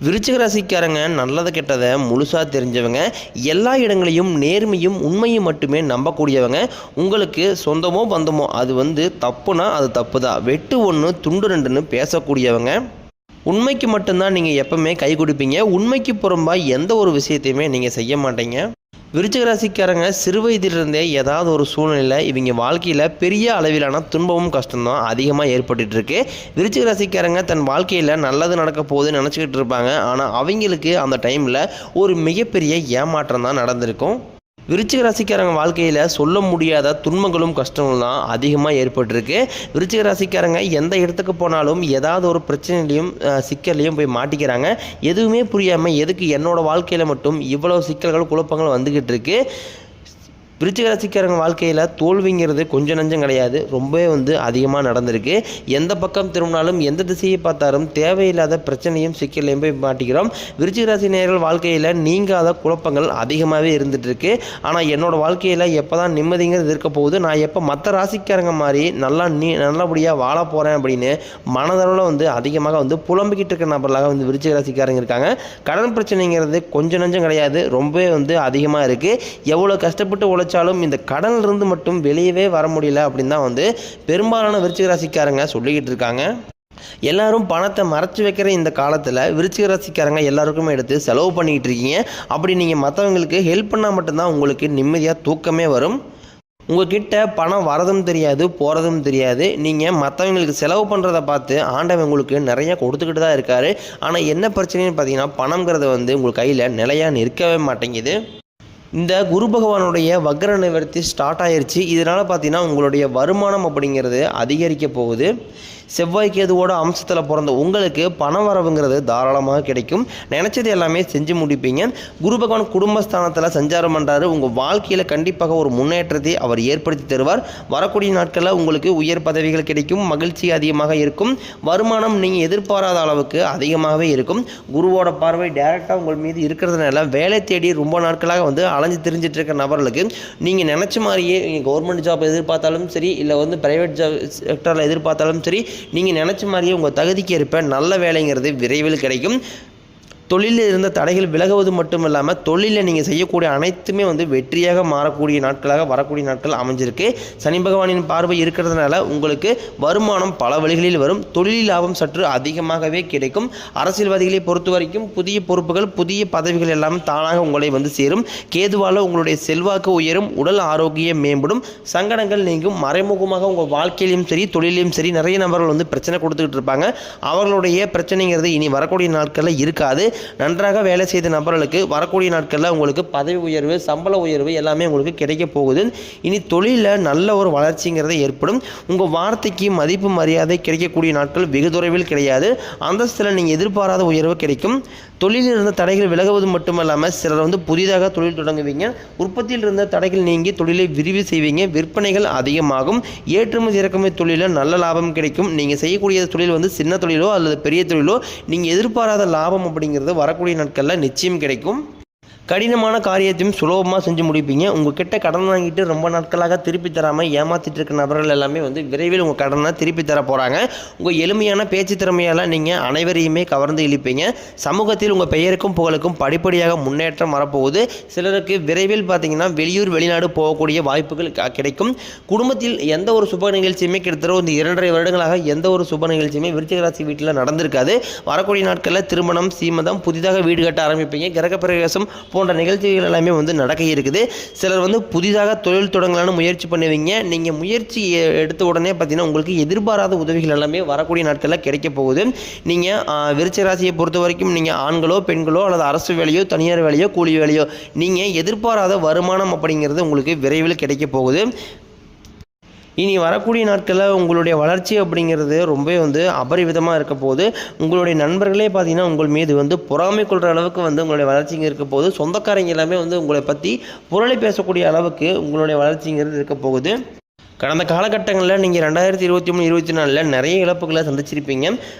விருச்சிக ராசிக்காரங்க நல்லது கெட்டதை முழுசாக தெரிஞ்சவங்க, எல்லா இடங்களையும் நேர்மையும் உண்மையும் மட்டுமே நம்பக்கூடியவங்க. உங்களுக்கு சொந்தமோ பந்தமோ அது தப்புனா அது தப்பு தான், வெட்டு ஒன்று துண்டு ரெண்டுன்னு பேசக்கூடியவங்க. உண்மைக்கு மட்டும்தான் நீங்கள் எப்பவுமே கை கொடுப்பீங்க. உண்மைக்கு புறம்பாக எந்த ஒரு விஷயத்தையுமே நீங்கள் செய்ய மாட்டீங்க. விருச்சிக ராசிக்காரங்க சிறு வயதிலிருந்தே ஏதாவது ஒரு சூழ்நிலையில் இவங்க வாழ்க்கையில் பெரிய அளவிலான துன்பமும் கஷ்டம்தான் அதிகமாக ஏற்பட்டுருக்கு. விருச்சிக ராசிக்காரங்க தன் வாழ்க்கையில் நல்லது நடக்க போகுதுன்னு நினச்சிக்கிட்டு இருப்பாங்க. ஆனால் அவங்களுக்கு அந்த டைமில் ஒரு மிகப்பெரிய ஏமாற்றம் தான் நடந்திருக்கும். விருச்சிக ராசிக்காரங்க வாழ்க்கையில் சொல்ல முடியாத துன்பங்களும் கஷ்டங்களும் தான் அதிகமாக ஏற்பட்டிருக்கு. விருச்சிக ராசிக்காரங்க எந்த இடத்துக்கு போனாலும் ஏதாவது ஒரு பிரச்சனையிலையும் சிக்கல்லையும் போய் மாட்டிக்கிறாங்க. எதுவுமே புரியாமல் எதுக்கு என்னோடய வாழ்க்கையில் மட்டும் இவ்வளோ சிக்கல்கள் குழப்பங்கள் வந்துக்கிட்டு இருக்கு. விருச்சிக ராசிக்காரங்க வாழ்க்கையில் தோல்விங்கிறது கொஞ்சம் நஞ்சம் கிடையாது, ரொம்பவே அதிகமாக நடந்திருக்கு. எந்த பக்கம் திரும்பினாலும் எந்த திசையை பார்த்தாலும் தேவையில்லாத பிரச்சனையும் சிக்கலையும் போய் மாட்டிக்கிறோம். விருச்சிக ராசி நேயர்கள் வாழ்க்கையில் நீங்காத குழப்பங்கள் அதிகமாகவே இருந்துகிட்ருக்கு. ஆனால் என்னோடய வாழ்க்கையில் எப்போ தான் நிம்மதிங்கிறது இருக்க போகுது, நான் எப்போ மற்ற ராசிக்காரங்க மாதிரி நல்லபடியாக வாழ போகிறேன் அப்படின்னு மனதளவில் அதிகமாக புலம்பிக்கிட்டு இருக்க நபர்களாக விருச்சிக ராசிக்காரங்க இருக்காங்க. கடன் பிரச்சனைங்கிறது கொஞ்சம் நஞ்சம் கிடையாது, ரொம்பவே அதிகமாக இருக்குது. எவ்வளோ கஷ்டப்பட்டு உழைச்சாலும் இந்த கடனிலிருந்து மட்டும் வெளியவே வர முடியல அப்படின்னு தான் பெரும்பாலான விருச்சிக ராசிக்காரங்க சொல்லிக்கிட்டு இருக்காங்க. எல்லாரும் பணத்தை மறைச்சி வைக்கிற இந்த காலத்தில் விருச்சிக ராசிக்காரங்க எல்லாருக்குமே எடுத்து செலவு பண்ணிக்கிட்டு இருக்கீங்க. அப்படி நீங்கள் மற்றவங்களுக்கு ஹெல்ப் பண்ணால் மட்டும்தான் உங்களுக்கு நிம்மதியாக தூக்கமே வரும். உங்கள்கிட்ட பணம் வரதும் தெரியாது, போகிறதும் தெரியாது. நீங்கள் மற்றவங்களுக்கு செலவு பண்ணுறதை பார்த்து ஆண்டவன் உங்களுக்கு நிறையா கொடுத்துக்கிட்டு தான் இருக்கார். ஆனால் என்ன பிரச்சனைன்னு பார்த்தீங்கன்னா, பணங்கிறது உங்கள் கையில் நிலையாக நிற்கவே மாட்டேங்குது. இந்த குரு பகவானுடைய வக்ர நிவர்த்தி ஸ்டார்ட் ஆயிடுச்சு. இதனால் பார்த்தீங்கன்னா உங்களுடைய வருமானம் அப்படிங்கிறது அதிகரிக்க போகுது. செவ்வாய் கேதுவோட அம்சத்தில் பிறந்த உங்களுக்கு பண வரவுங்கிறது தாராளமாக கிடைக்கும். நினச்சது எல்லாமே செஞ்சு முடிப்பீங்க. குரு பகவான் குடும்பஸ்தானத்தில் சஞ்சாரம் பண்ணுறாரு. உங்கள் வாழ்க்கையில் கண்டிப்பாக ஒரு முன்னேற்றத்தை அவர் ஏற்படுத்தி தருவார். வரக்கூடிய நாட்களில் உங்களுக்கு உயர் பதவிகள் கிடைக்கும், மகிழ்ச்சி அதிகமாக இருக்கும், வருமானம் நீங்கள் எதிர்பாராத அளவுக்கு அதிகமாகவே இருக்கும். குருவோட பார்வை டைரெக்டாக உங்கள் மீது இருக்கிறதுனால வேலை தேடி ரொம்ப நாட்களாக அலைஞ்சு தெரிஞ்சிட்டு இருக்க நபர்களுக்கு நீங்கள் நினச்ச மாதிரியே நீங்கள் கவர்மெண்ட் ஜாப் எதிர்பார்த்தாலும் சரி, இல்லை ப்ரைவேட் ஜாப் செக்டரில் எதிர்பார்த்தாலும் சரி, நீங்கள் நினச்ச மாதிரியே உங்கள் தகுதிக்கு ஏற்ப நல்ல வேலைங்கிறது விரைவில் கிடைக்கும். தொழிலில் இருந்த தடைகள் விலகுவது மட்டும் இல்லாமல் தொழிலில் நீங்கள் செய்யக்கூடிய அனைத்துமே வெற்றியாக மாறக்கூடிய நாட்களாக வரக்கூடிய நாட்கள் அமைஞ்சிருக்கு. சனி பகவானின் பார்வை இருக்கிறதுனால உங்களுக்கு வருமானம் பல வழிகளில் வரும். தொழில் லாபம் சற்று அதிகமாகவே கிடைக்கும். அரசியல்வாதிகளை பொறுத்த வரைக்கும் புதிய பொறுப்புகள், புதிய பதவிகள் எல்லாம் தானாக உங்களை சேரும். கேதுவால் உங்களுடைய செல்வாக்கு உயரும், உடல் ஆரோக்கியம் மேம்படும், சங்கடங்கள் நீங்கும். மறைமுகமாக உங்கள் வாழ்க்கையிலையும் சரி தொழிலையும் சரி நிறைய நபர்கள் பிரச்சனை கொடுத்துக்கிட்டு இருப்பாங்க. அவர்களுடைய பிரச்சனைங்கிறது இனி வரக்கூடிய நாட்களில் இருக்காது. நன்றாக வேலை செய்த நபர்களுக்கு வரக்கூடிய நாட்களில் உங்களுக்கு பதவி உயர்வு, சம்பள உயர்வு எல்லாமே உங்களுக்கு கிடைக்க போகுது. இனி தொழிலில் நல்ல ஒரு வளர்ச்சிங்கிறது ஏற்படும். உங்கள் வார்த்தைக்கு மதிப்பு மரியாதை கிடைக்கக்கூடிய நாட்கள் வெகு தொலைவில் கிடையாது. அந்தஸ்தில் நீங்கள் எதிர்பாராத உயர்வு கிடைக்கும். தொழிலில் இருந்த தடைகள் விலகுவது மட்டுமல்லாமல் சிலர் புதிதாக தொழில் தொடங்குவீங்க. உற்பத்தியில் இருந்த தடைகள் நீங்கி தொழிலை விரிவு செய்வீங்க. விற்பனைகள் அதிகமாகும். ஏற்றுமதி இறக்குமதி தொழிலில் நல்ல லாபம் கிடைக்கும். நீங்கள் செய்யக்கூடிய தொழில் சின்ன தொழிலோ அல்லது பெரிய தொழிலோ நீங்கள் எதிர்பாராத லாபம் அப்படிங்கிறது வரக்கூடிய நாட்களில் நிச்சயம் கிடைக்கும். கடினமான காரியத்தையும் சுலபமாக செஞ்சு முடிப்பீங்க. உங்கள்கிட்ட கடன் வாங்கிட்டு ரொம்ப நாட்களாக திருப்பி தராமல் ஏமாற்றிட்டு இருக்க நபர்கள் எல்லாமே விரைவில் உங்கள் கடனை திருப்பி தர போகிறாங்க. உங்கள் எளிமையான பேச்சு திறமையால் நீங்கள் அனைவரையுமே கவர்ந்து இழுப்பீங்க. சமூகத்தில் உங்கள் பெயருக்கும் புகழுக்கும் படிப்படியாக முன்னேற்றம் வரப்போகுது. சிலருக்கு விரைவில் பார்த்தீங்கன்னா வெளியூர் வெளிநாடு போகக்கூடிய வாய்ப்புகள் கிடைக்கும். குடும்பத்தில் எந்த ஒரு சுப நிகழ்ச்சியுமே கிட்டத்தட்ட 2.5 வருடங்களாக எந்த ஒரு சுப நிகழ்ச்சியுமே விருச்சிக ராசி வீட்டில் நடந்திருக்காது. வரக்கூடிய நாட்களில் திருமணம், சீமதம், புதிதாக வீடு கட்ட ஆரம்பிப்பீங்க. கிரகப்பிரவேசம் போன்ற நிகழ்ச்சிகள் எல்லாமே நடக்க இருக்குது. சிலர் புதிதாக தொழில் தொடங்கலான்னு முயற்சி பண்ணுவீங்க. நீங்கள் முயற்சி எடுத்த உடனே பார்த்தீங்கன்னா உங்களுக்கு எதிர்பாராத உதவிகள் எல்லாமே வரக்கூடிய நாட்களில் கிடைக்க போகுது. நீங்கள் விருச்சிக ராசியை பொறுத்த வரைக்கும் நீங்கள் ஆண்களோ பெண்களோ அல்லது அரசு வேலையோ தனியார் வேலையோ கூலி வேலையோ நீங்கள் எதிர்பாராத வருமானம் அப்படிங்கிறது உங்களுக்கு விரைவில் கிடைக்க போகுது. இனி வரக்கூடிய நாட்களில் உங்களுடைய வளர்ச்சி அப்படிங்கிறது ரொம்ப அபரிவிதமாக இருக்க போது. உங்களுடைய நண்பர்களே பார்த்தீங்கன்னா உங்கள் மீது பொறாமை கொள்கிற அளவுக்கு உங்களுடைய வளர்ச்சிங்க இருக்க போது. சொந்தக்காரங்க எல்லாமே உங்களை பற்றி புரளி பேசக்கூடிய அளவுக்கு உங்களுடைய வளர்ச்சிங்கிறது இருக்க போகுது. கடந்த காலகட்டங்களில் நீங்கள் 2023, 24 நிறைய இழப்புகளை சந்திச்சிருப்பீங்க.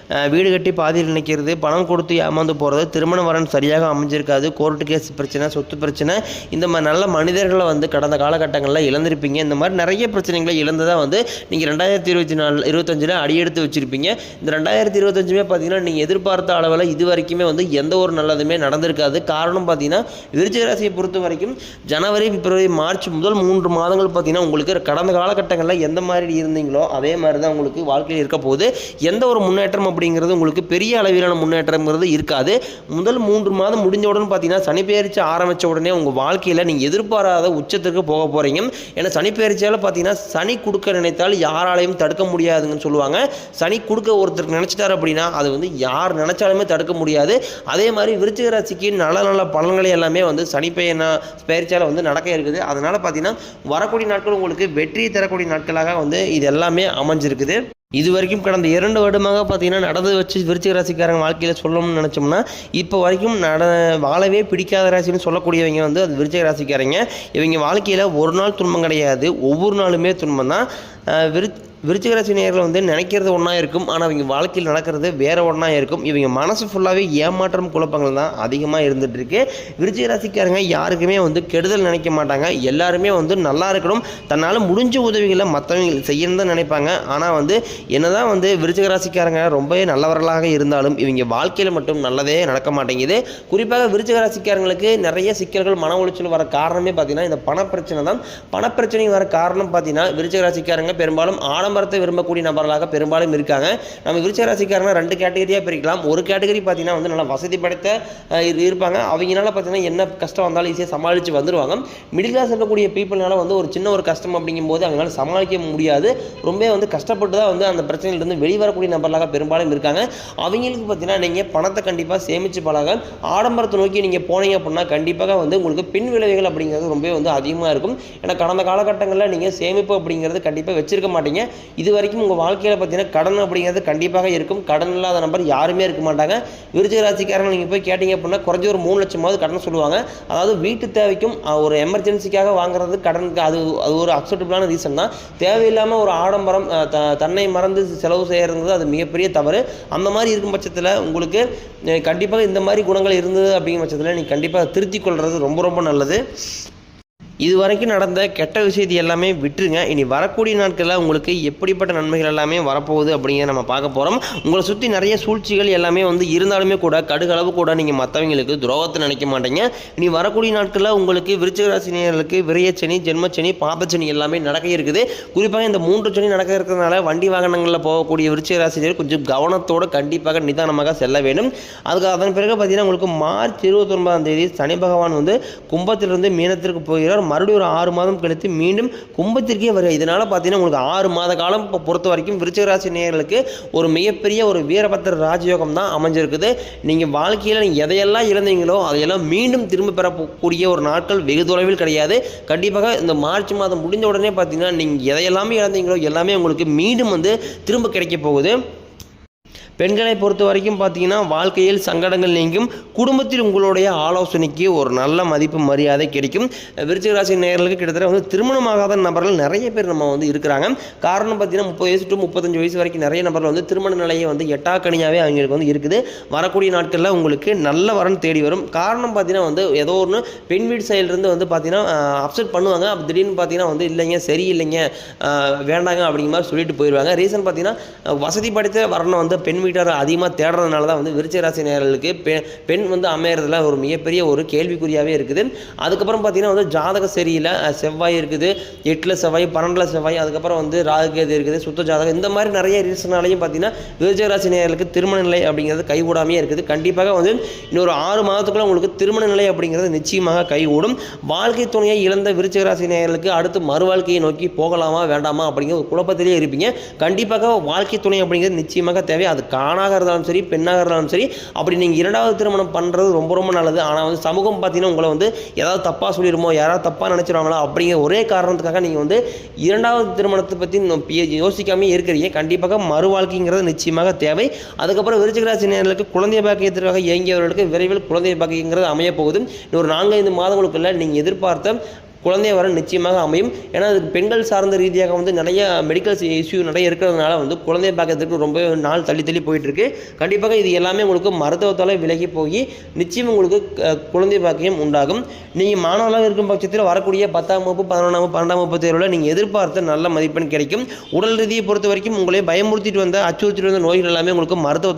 வீடு கட்டி பாதியில் நிற்கிறது, பணம் கொடுத்து ஏமாந்து போகிறது, திருமண வரன் சரியாக அமைஞ்சிருக்காது, கோர்ட்டு கேஸ் பிரச்சனை, சொத்து பிரச்சனை, இந்த மாதிரி நல்ல மனிதர்களை கடந்த காலகட்டங்களில் இழந்திருப்பீங்க. இந்த மாதிரி நிறைய பிரச்சனைகளை இழந்ததாக நீங்கள் 2024, 25 அடியெடுத்து வச்சுருப்பீங்க. இந்த 2025 பார்த்தீங்கன்னா நீங்கள் எதிர்பார்த்த அளவில் இது வரைக்குமே எந்த ஒரு நல்லதுமே நடந்திருக்காது. காரணம் பார்த்தீங்கன்னா விருச்சிக ராசியை பொறுத்த வரைக்கும் ஜனவரி, பிப்ரவரி, மார்ச் முதல் 3 மாதங்கள் பார்த்தீங்கன்னா உங்களுக்கு கடந்த காலகட்டங்களில் எந்த மாதிரி இருந்தீங்களோ அதே மாதிரி தான் உங்களுக்கு வாழ்க்கையில் இருக்க போகுது. எந்த ஒரு முன்னேற்றம் அப்படிங்கிறது உங்களுக்கு பெரிய அளவிலான முன்னேற்றம்ங்கிறது இருக்காது. முதல் 3 மாதம் முடிஞ்ச உடனே பார்த்தீங்கன்னா சனி பெயர்ச்சி ஆரம்பித்த உடனே உங்கள் வாழ்க்கையில் நீங்கள் எதிர்பாராத உச்சத்திற்கு போக போகிறீங்க. ஏன்னா சனி பெயர்ச்சியால் பார்த்தீங்கன்னா சனி கொடுக்க நினைத்தால் யாராலையும் தடுக்க முடியாதுங்கன்னு சொல்லுவாங்க. சனி கொடுக்க ஒருத்தருக்கு நினச்சிட்டார் அப்படின்னா அது யார் நினச்சாலுமே தடுக்க முடியாது. அதே மாதிரி விருச்சிக ராசிக்கு நல்ல நல்ல பலன்களை எல்லாமே சனி பெயர்ச்சியால் நடக்க இருக்குது. அதனால் பார்த்தீங்கன்னா வரக்கூடிய நாட்கள் உங்களுக்கு வெற்றி தரக்கூடிய நாட்களாக இது எல்லாமே அமைஞ்சிருக்குது. இது வரைக்கும் கடந்த 2 வருடமாக பார்த்தீங்கன்னா நடந்து வச்சு விருச்சிக ராசிக்காரங்க வாழ்க்கையில் சொல்லணும்னு நினச்சோம்னா இப்போ வரைக்கும் வாழவே பிடிக்காத ராசின்னு சொல்லக்கூடியவங்க அது விருச்சிக ராசிக்காரங்க. இவங்க வாழ்க்கையில் ஒரு நாள் துன்பம் கிடையாது, ஒவ்வொரு நாளுமே துன்பம் தான். விருச்சிக ராசி நேயர்கள் நினைக்கிறது ஒன்றா இருக்கும், ஆனால் இவங்க வாழ்க்கையில் நடக்கிறது வேறு ஒன்றா இருக்கும். இவங்க மனசு ஃபுல்லாகவே ஏமாற்றம் குழப்பங்கள் தான் அதிகமாக இருந்துகிட்ருக்கு. விருச்சிக ராசிக்காரங்க யாருக்குமே கெடுதல் நினைக்க மாட்டாங்க. எல்லாருமே நல்லா இருக்கணும், தன்னால் முடிஞ்ச உதவிகளை மற்றவங்க செய்யணும் தான் நினைப்பாங்க. ஆனால் என்னதான் விருச்சிக ராசிக்காரங்க ரொம்பவே நல்லவர்களாக இருந்தாலும் இவங்க வாழ்க்கையில் மட்டும் நல்லதே நடக்க மாட்டேங்குது. குறிப்பாக விருச்சிக ராசிக்காரங்களுக்கு நிறைய சிக்கல்கள், மன உளைச்சல் வர காரணமே பார்த்தீங்கன்னா இந்த பணப்பிரச்சனை தான். பணப்பிரச்சனை வர காரணம் பார்த்தீங்கன்னா விருச்சிக ராசிக்காரங்க பெரும்பாலும் ஆடம்பரத்தை விரும்பக்கூடிய நபர்களாக பெரும்பாலும் இருக்காங்க. நம்ம விருச்சிக ராசிக்காரங்க 2 கேட்டகரியாக பிரிக்கலாம். ஒரு கேட்டகரி பார்த்தீங்கன்னா நல்லா வசதி படைத்த இருப்பாங்க. அவங்களால பார்த்தீங்கன்னா என்ன கஷ்டம் வந்தாலும் ஈஸியாக சமாளித்து வந்துடுவாங்க. மிடில் கிளாஸ் இருக்கக்கூடிய பீப்புள்னால ஒரு சின்ன ஒரு கஷ்டம் அப்படிங்கும்போது அவங்களால சமாளிக்க முடியாது. ரொம்ப கஷ்டப்பட்டு தான் அந்த பிரச்சனையிலிருந்து வெளிவரக்கூடிய நபர்களாக பெரும்பாலும் இருக்காங்க. அவங்களுக்கு பார்த்தீங்கன்னா நீங்கள் பணத்தை கண்டிப்பாக சேமித்து பழக, ஆடம்பரத்தை நோக்கி நீங்கள் போனீங்க அப்படின்னா கண்டிப்பாக உங்களுக்கு பின் விளைவுகள் அப்படிங்கிறது ரொம்ப அதிகமாக இருக்கும். ஏன்னா கடந்த காலகட்டங்களில் நீங்கள் சேமிப்பு அப்படிங்கிறது கண்டிப்பாக வச்சிருக்க மாட்டீங்க. இது வரைக்கும் உங்கள் வாழ்க்கையில் பார்த்தீங்கன்னா கடன் அப்படிங்கிறது கண்டிப்பாக இருக்கும். கடன் இல்லாத நபர் யாருமே இருக்க மாட்டாங்க. விருச்சிக ராசிக்காரங்க நீங்கள் போய் கேட்டீங்க அப்படின்னா குறைஞ்ச ஒரு 3 லட்சமாவது கடன் சொல்லுவாங்க. அதாவது வீட்டு தேவைக்கும் ஒரு எமர்ஜென்சிக்காக வாங்குறது கடனுக்கு அது ஒரு அக்செப்டபிளான ரீசன் தான். தேவையில்லாமல் ஒரு ஆடம்பரம், தன்னை மறந்து செலவு செய்கிறது அது மிகப்பெரிய தவறு. அந்த மாதிரி இருக்கும் பட்சத்தில் உங்களுக்கு கண்டிப்பாக இந்த மாதிரி குணங்கள் இருந்தது அப்படிங்கிற பட்சத்தில் நீங்கள் கண்டிப்பாக திருத்திக் கொள்வது ரொம்ப ரொம்ப நல்லது. இது வரைக்கும் நடந்த கெட்ட விஷயத்தை எல்லாமே விட்டுருங்க. இனி வரக்கூடிய நாட்களில் உங்களுக்கு எப்படிப்பட்ட நன்மைகள் எல்லாமே வரப்போகுது அப்படிங்கிற நம்ம பார்க்க போகிறோம். உங்களை சுற்றி நிறைய சூழ்ச்சிகள் எல்லாமே இருந்தாலுமே கூட கடுகளவு கூட நீங்கள் மற்றவங்களுக்கு துரோகத்தை நினைக்க மாட்டீங்க. இனி வரக்கூடிய நாட்களில் உங்களுக்கு விருச்சிக ராசி நேயர்களுக்கு விரயச்சனி, ஜென்மச்சனி, பாபச்சனி எல்லாமே நடக்க இருக்குது. குறிப்பாக இந்த 3 சனி நடக்க இருக்கிறதுனால வண்டி வாகனங்களில் போகக்கூடிய விருச்சிக ராசினியர் கொஞ்சம் கவனத்தோடு கண்டிப்பாக நிதானமாக செல்ல வேண்டும். அதன் பிறகு பார்த்தீங்கன்னா உங்களுக்கு மார்ச் 29ஆம் தேதி சனி பகவான் கும்பத்திலிருந்து மீனத்திற்கு போகிறார். மறுபடியும் ஒரு 6 மாதம் கழித்து மீண்டும் கும்பத்திற்கே வருது. இதனால் பார்த்தீங்கன்னா உங்களுக்கு 6 மாத காலம் பொறுத்த வரைக்கும் விருச்சிக ராசி நேயர்களுக்கு ஒரு மிகப்பெரிய ஒரு வீரபத்திர ராஜயோகம் தான் அமைஞ்சிருக்குது. நீங்கள் வாழ்க்கையில் நீங்கள் எதையெல்லாம் இழந்தீங்களோ அதையெல்லாம் மீண்டும் திரும்ப பெறக்கூடிய ஒரு நாட்கள் வெகு தொலைவில் கிடையாது. கண்டிப்பாக இந்த மார்ச் மாதம் முடிஞ்ச உடனே பார்த்தீங்கன்னா நீங்கள் எதையெல்லாமே இழந்தீங்களோ எல்லாமே உங்களுக்கு மீண்டும் திரும்ப கிடைக்க போகுது. பெண்களை பொறுத்த வரைக்கும் பார்த்தீங்கன்னா வாழ்க்கையில் சங்கடங்கள் நீங்கும், குடும்பத்தில் உங்களுடைய ஆலோசனைக்கு ஒரு நல்ல மதிப்பு மரியாதை கிடைக்கும். விருச்சிக ராசி நேயர்களுக்கு கிட்டத்தட்ட திருமணமாகாத நபர்கள் நிறைய பேர் நம்ம இருக்கிறாங்க. காரணம் பார்த்தீங்கன்னா 30 வயசு டு 35 வயசு வரைக்கும் நிறைய நபர்கள் திருமண நிலையை எட்டாக்கணியாகவே அவங்களுக்கு இருக்குது. வரக்கூடிய நாட்களில் உங்களுக்கு நல்ல வரன் தேடி வரும். காரணம் பார்த்தீங்கன்னா ஏதோ ஒன்று பெண் வீடு சைட்லேருந்து பார்த்தீங்கன்னா அப்செட் பண்ணுவாங்க. அப்போ திடீர்னு பார்த்தீங்கன்னா இல்லைங்க, சரியில்லைங்க, வேண்டாங்க அப்படிங்கிற மாதிரி சொல்லிட்டு போயிடுவாங்க. ரீசன் பார்த்தீங்கன்னா வசதி படைத்த வரனை பெண் வீட்டார் அதிகமாக தேடுறதுனால தான் விருச்சிக ராசி நேயர்களுக்கு பெண் அமையறதுல ஒரு மிகப்பெரிய ஒரு கேள்விக்குறியாகவே இருக்குது. அதுக்கப்புறம் பார்த்தீங்கன்னா ஜாதகம் சரியில்லை, செவ்வாய் இருக்குது, 8ல் செவ்வாய், 12ல் செவ்வாய், அதுக்கப்புறம் ராகுகேது இருக்குது, சுத்த ஜாதகம், இந்த மாதிரி நிறைய ரீசனாலையும் பார்த்தீங்கன்னா விருச்சிக ராசி நேயர்களுக்கு திருமண நிலை அப்படிங்கிறது கைகூடாமையே இருக்குது. கண்டிப்பாக இன்னொரு 6 மாதத்துக்குள்ள உங்களுக்கு திருமண நிலை அப்படிங்கிறது நிச்சயமாக கைகூடும். வாழ்க்கை துணையை இழந்த விருச்சிக ராசி நேயர்களுக்கு அடுத்து மறு வாழ்க்கையை நோக்கி போகலாமா வேண்டாமா அப்படிங்கிற ஒரு குழப்பத்திலே இருப்பீங்க. கண்டிப்பாக வாழ்க்கை துணை அப்படிங்கிறது நிச்சயமாக தேவை. அது ஆணாக இருந்தாலும் சரி, பெண்ணாக இருந்தாலும் சரி. அப்படி நீங்கள் 2வது திருமணம் பண்ணுறது ரொம்ப ரொம்ப நல்லது. ஆனால் சமூகம் பார்த்தீங்கன்னா உங்களை ஏதாவது தப்பாக சொல்லிடுமோ, யாராவது தப்பாக நினச்சிடுவாங்களா அப்படிங்கிற ஒரே காரணத்துக்காக நீங்கள் 2வது திருமணத்தை பற்றி யோசிக்காமே இருக்கிறீங்க. கண்டிப்பாக மறு வாழ்க்கைங்கிறது நிச்சயமாக தேவை. அதுக்கப்புறம் விருச்சிக ராசி நேயர்களுக்கு குழந்தை பாக்கியத்திற்காக இயங்கியவர்களுக்கு விரைவில் குழந்தை பாக்கியங்கிறது அமைய போகுது. இன்னொரு 4-5 மாதங்களுக்குள்ள நீங்கள் எதிர்பார்த்த குழந்தை வர நிச்சயமாக அமையும். ஏன்னா அதுக்கு பெண்கள் சார்ந்த ரீதியாக வந்து நிறைய மெடிக்கல் இஷ்யூ நிறைய இருக்கிறதுனால வந்து குழந்தை பார்க்கறதுக்கு ரொம்ப நாள் தள்ளி போயிட்டுருக்கு. கண்டிப்பாக இது எல்லாமே உங்களுக்கு மருத்துவத்தால் விலகி போய் நிச்சயம் உங்களுக்கு குழந்தை பாக்கியம் உண்டாகும். நீங்கள் மாணவர்களாக இருக்கும் பட்சத்தில் வரக்கூடிய 10ஆம் வகுப்பு 11ஆம் வகுப்பு 12ஆம் வகுப்பு தேர்வில் நீங்கள் எதிர்பார்த்த நல்ல மதிப்பெண் கிடைக்கும். உடல் ரீதியை பொறுத்த வரைக்கும் உங்களை பயமுறுத்திட்டு வந்த அச்சுறுத்திட்டு வந்த நோய்கள் எல்லாமே உங்களுக்கு மருத்துவ